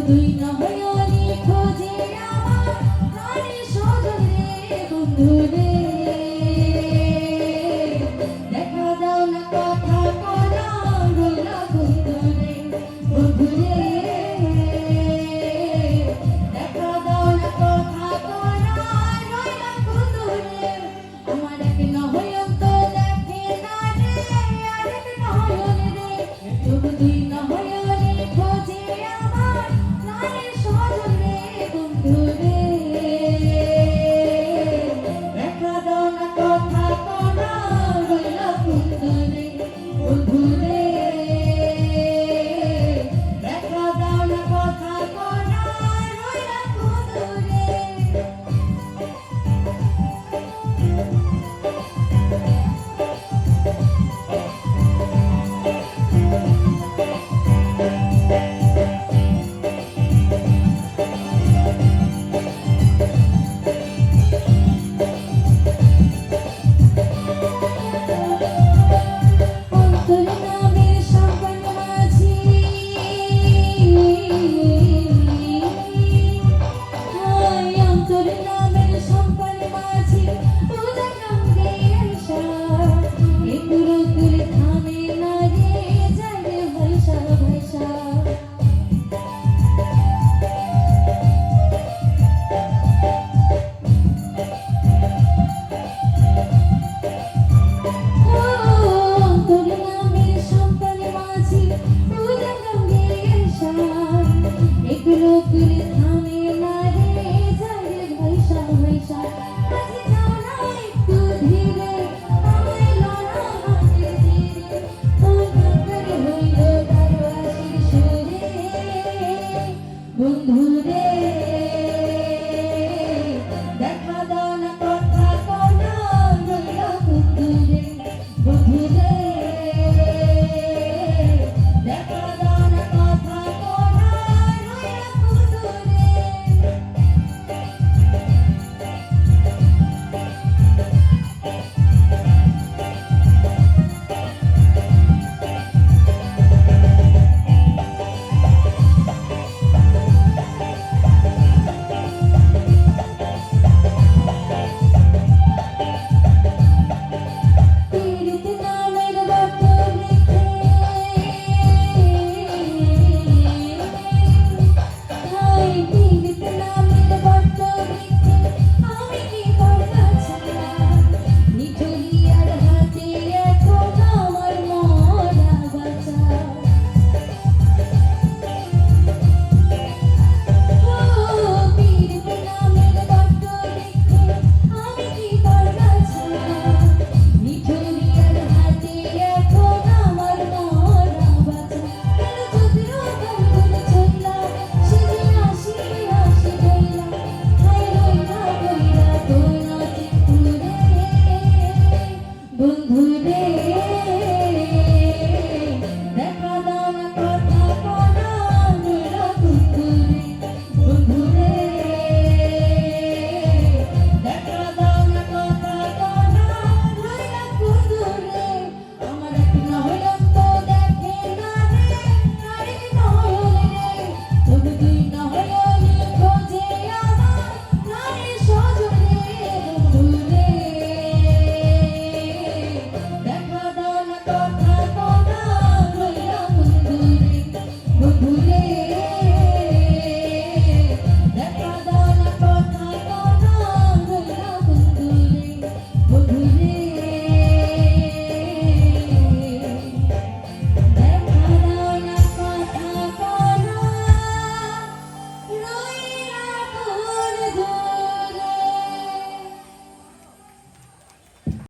তুই নয়নে খোঁজে আমার প্রাণে সজন রে বন্ধু রে দেখা দাও না কথা কলা রইলা বন্ধু রে বন্ধু রে দেখা দাও না কথা কলা রইলা বন্ধু রে আমার এক নয়ন তো দেখে না রে আরেক নয়ন রে তবু তুই নয়নে খোঁজে আমার প্রাণে সজন রে বন্ধু রে দেখা দাও না কথা কলা রইলা বন্ধু রে বন্ধু রে দেখা দাও না কথা কলা রইলা বন্ধু রে অন্তর নামে সম্পন মাঝি হায় অন্তর নামে সম্পন মাঝি উদয় রঙে আইসা এগুলো করে থামে না রে যায় রে ভাইসা ভাইসা অন্তর নামে সম্পন মাঝি উদয় রঙে আইসা এগুলো করে থামে না রে যায় রে ভাইসা ভাইসা মাঝি যাও না একটু ধীরে আমায় লড়া হাতে ধীরে অন্ধকার হইল দারোয়াসির সুরে বন্ধু